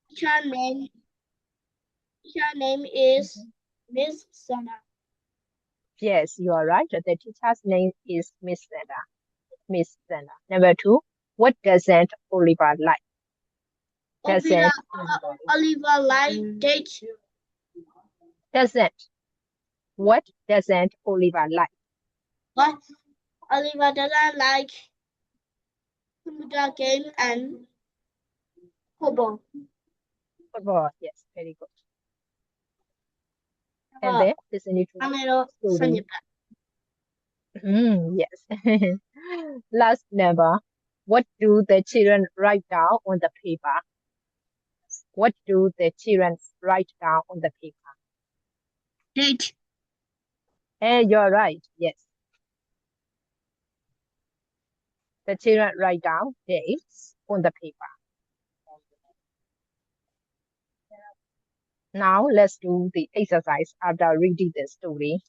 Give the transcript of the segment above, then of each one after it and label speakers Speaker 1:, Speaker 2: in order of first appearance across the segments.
Speaker 1: Teacher name is Miss Sana.
Speaker 2: Yes, you are right. The teacher's name is Miss Sandra. Miss Sandra. Number 2. What doesn't Oliver like?
Speaker 1: Oliver,
Speaker 2: Doesn't
Speaker 1: Oliver like date.
Speaker 2: doesn't. What doesn't Oliver like?
Speaker 1: But Oliver doesn't like computer game and football.
Speaker 2: Football. Yes, very good. And then listen to
Speaker 1: Amero
Speaker 2: story.
Speaker 1: Sanjita.
Speaker 2: Yes. Last number. What do the children write down on the paper? What do the children write down on the paper?
Speaker 1: Date.
Speaker 2: And you're right. Yes. The children write down dates on the paper. Now let's do the exercise after reading the story.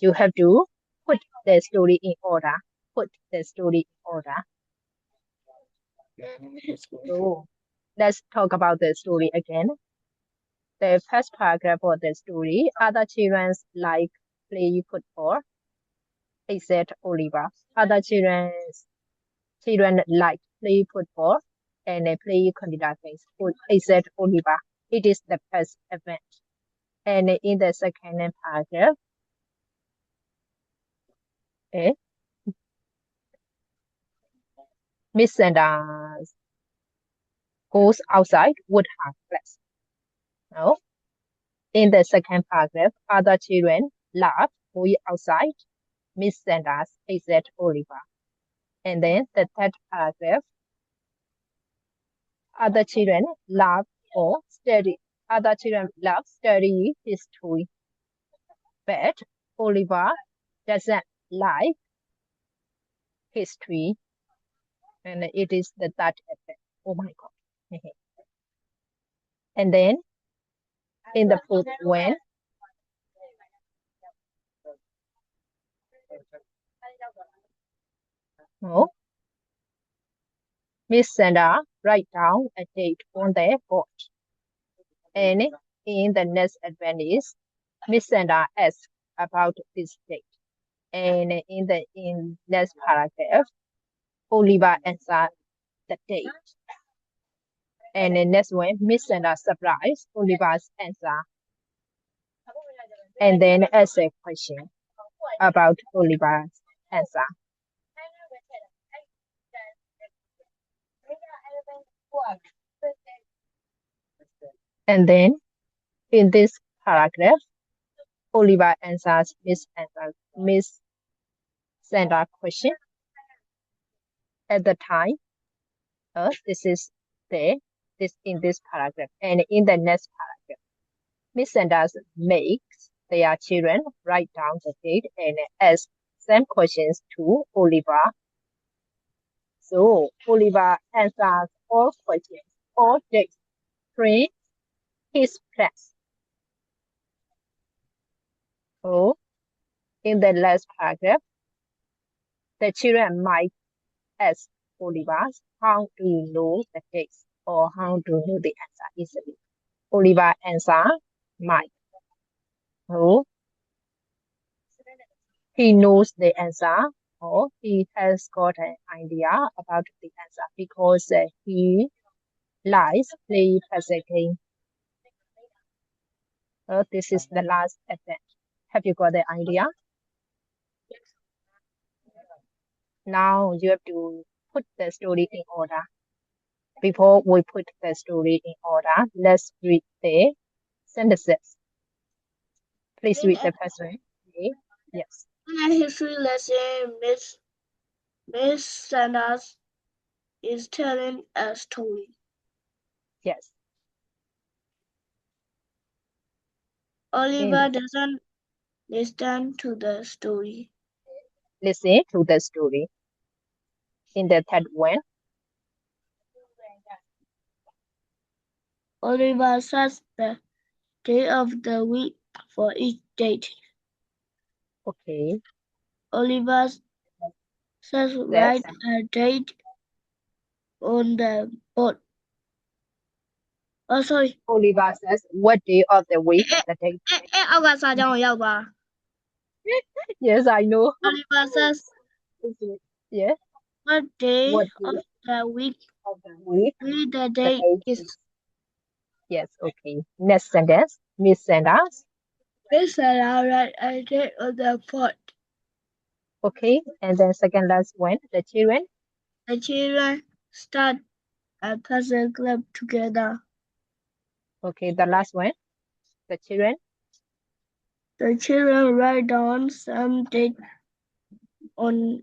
Speaker 2: You have to put the story in order. Put the story in order. So let's talk about the story again. The first paragraph of the story, other children like play football, except Oliver. Other children like play football and they play computer games, except Oliver. It is the first event. And in the second paragraph, eh, Miss Sanders goes outside Woodhouse Place. Now, in the second paragraph, other children laugh going outside Miss Sanders except Oliver. And then the third paragraph, other children love or study. Other children love study history, but Oliver doesn't like history, and it is the third effect. Oh my God! And then in the fourth one, oh, Miss Sandra write down a date on the board, and in the next advantage, Miss Sandra asks about this date. And in next paragraph, Oliver answered the date. And the next one, Miss Sandra surprised Oliver's answer. And then ask a question about Oliver's answer. And then in this paragraph, Oliver answers Miss Sandra's question at the time. This is this in this paragraph, and in the next paragraph, Miss Sanders makes their children write down the date and ask some questions to Oliver. So Oliver answers all questions, all dates, three his plans. So in the last paragraph, the children might ask Oliver, how do you know the dates or how do you know the answer easily? Oliver answer might. So he knows the answer or he has got an idea about the answer because he likes play puzzle game. This is the last event. Have you got the idea? Now you have to put the story in order. Before we put the story in order, let's read the sentences. Please read the first one. Okay. Yes.
Speaker 1: In a history lesson, Miss Sanders is telling a story.
Speaker 2: Yes.
Speaker 1: Oliver doesn't listen to the story.
Speaker 2: Listen to the story. In the third one,
Speaker 1: Oliver sets the day of the week for each date.
Speaker 2: okay.
Speaker 1: Oliver says write a date on the board. Oh, sorry.
Speaker 2: Oliver says, what day of the week? The day.
Speaker 1: 奥卡撒讲我要吧
Speaker 2: Yes, I know.
Speaker 1: Oliver says,
Speaker 2: Yes.
Speaker 1: what day
Speaker 2: What
Speaker 1: of
Speaker 2: day
Speaker 1: the week
Speaker 2: of the week
Speaker 1: the
Speaker 2: the
Speaker 1: day
Speaker 2: day
Speaker 1: is?
Speaker 2: is? Yes, okay. Next sentence. Miss Sanders.
Speaker 1: This allowed a day of the 4th.
Speaker 2: Okay. And then second last one, the children.
Speaker 1: The children start a puzzle club together.
Speaker 2: Okay, the last one, the children.
Speaker 1: The children write down some dates on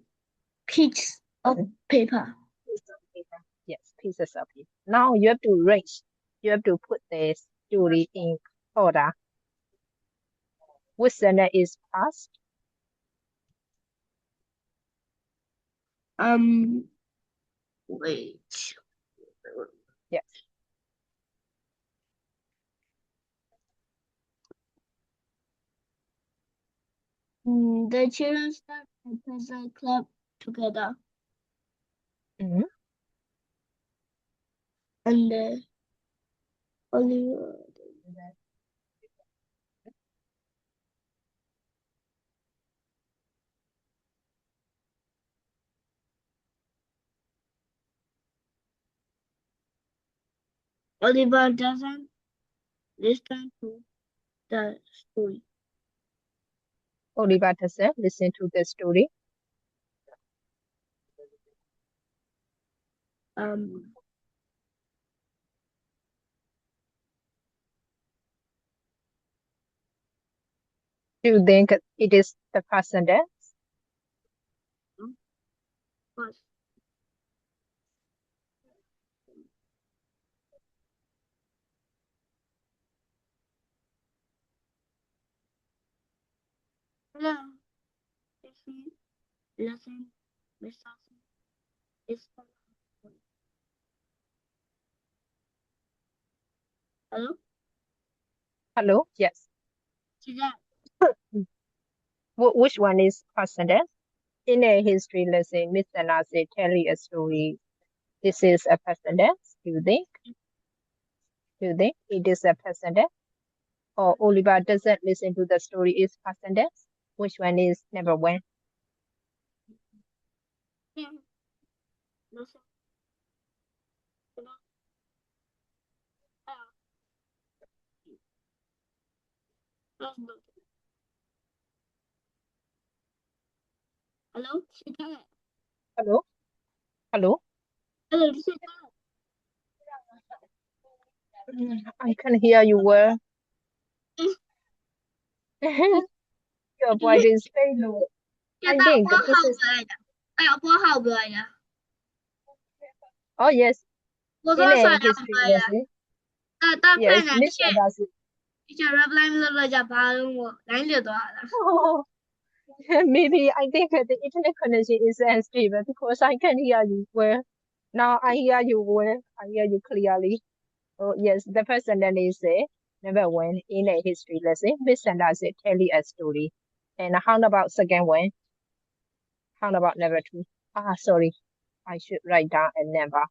Speaker 1: pieces of paper.
Speaker 2: Yes, pieces of it. Now you have to arrange. You have to put the story in order. Which sentence is past?
Speaker 1: Wait.
Speaker 2: Yes.
Speaker 1: The children start a puzzle club together.
Speaker 2: Mhm.
Speaker 1: And Oliver. Oliver doesn't listen to the story.
Speaker 2: Oliver doesn't listen to the story. Do you think it is the past sentence?
Speaker 1: What? Hello. If he listen, Mr. Is hello?
Speaker 2: Hello? Yes. Which one is past sentence? In a history lesson, Mr. Nasi tell you a story. This is a past sentence. Do you think? Do you think it is a past sentence? Or Oliver doesn't listen to the story is past sentence? Which one is number one?
Speaker 1: Yeah. Listen. Hello?
Speaker 2: Hello? Hello?
Speaker 1: Hello,
Speaker 2: I can hear you well. Your voice is very low. I think this is. Oh yes, in a history lesson. Yes, Mr. Darcy. Oh, maybe I think the internet connection is unstable because I can hear you well. Now I hear you well. I hear you clearly. Oh yes, the first sentence is number one in a history lesson. Mr. Darcy tell you a story. And how about second one? How about number two? Ah, sorry. I should write down a number.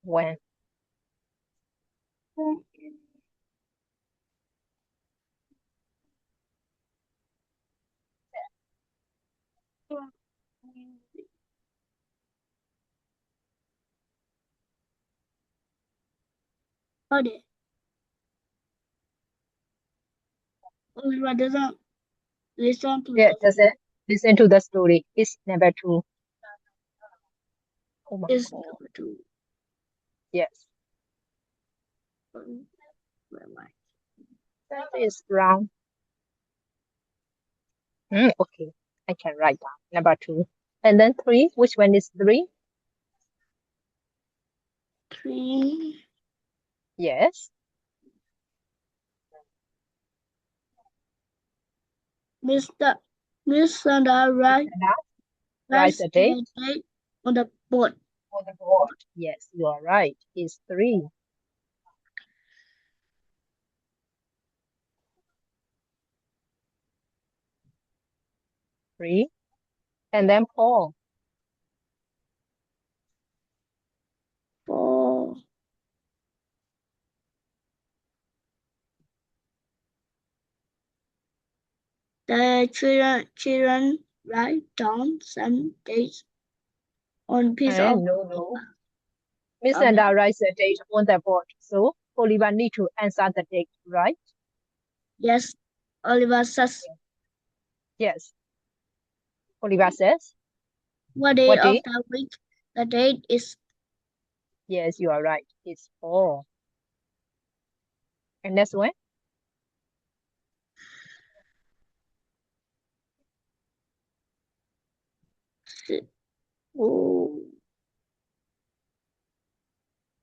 Speaker 2: When?
Speaker 1: Oliver doesn't listen to
Speaker 2: Yeah, doesn't listen to the story. It's number two. Oh my
Speaker 1: is
Speaker 2: God.
Speaker 1: number two.
Speaker 2: Yes. That is wrong. Okay, I can write down number two. And then three, which one is three?
Speaker 1: Three.
Speaker 2: Yes.
Speaker 1: Miss Sandra writes
Speaker 2: Write the date
Speaker 1: the date on the board.
Speaker 2: on the board. Yes, you are right. It's three. Three. And then Paul.
Speaker 1: The children write down some dates on piece of
Speaker 2: No. Miss
Speaker 1: Okay.
Speaker 2: Sandra writes the date on the board, so Oliver need to answer the date, right?
Speaker 1: Yes, Oliver says,
Speaker 2: Yes. Oliver says,
Speaker 1: what day
Speaker 2: what
Speaker 1: of
Speaker 2: day?
Speaker 1: the week? The date is
Speaker 2: Yes, you are right. It's 4. And next one?
Speaker 1: oh,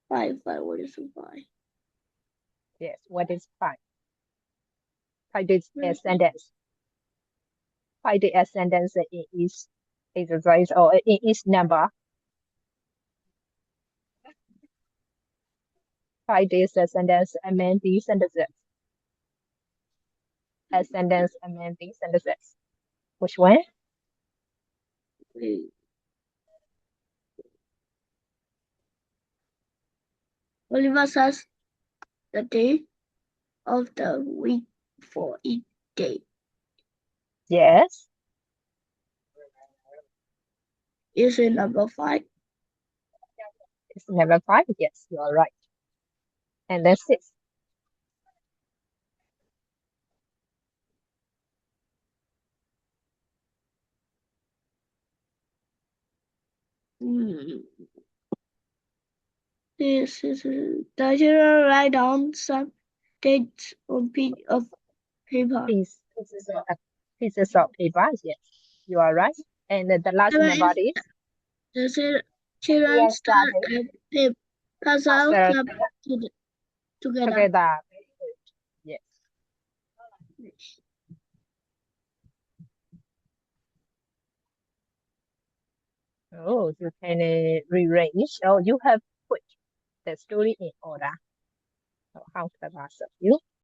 Speaker 1: 5. What is 5?
Speaker 2: Yes, what is 5? 5 is a sentence. 5 is a sentence in each exercise or in each number. 5 is a sentence among these sentences. A sentence among these sentences. Which one?
Speaker 1: Oliver says the day of the week for each day.
Speaker 2: Yes.
Speaker 1: Is it number 5?
Speaker 2: It's number 5. Yes, you are right. And then 6.
Speaker 1: This is the children write down some dates on piece of paper.
Speaker 2: Pieces of paper. Yes, you are right. And the last number is
Speaker 1: The children start a puzzle club together.
Speaker 2: together. Yes. Oh, you can rearrange. Oh, you have put the story in order. So how clever of you.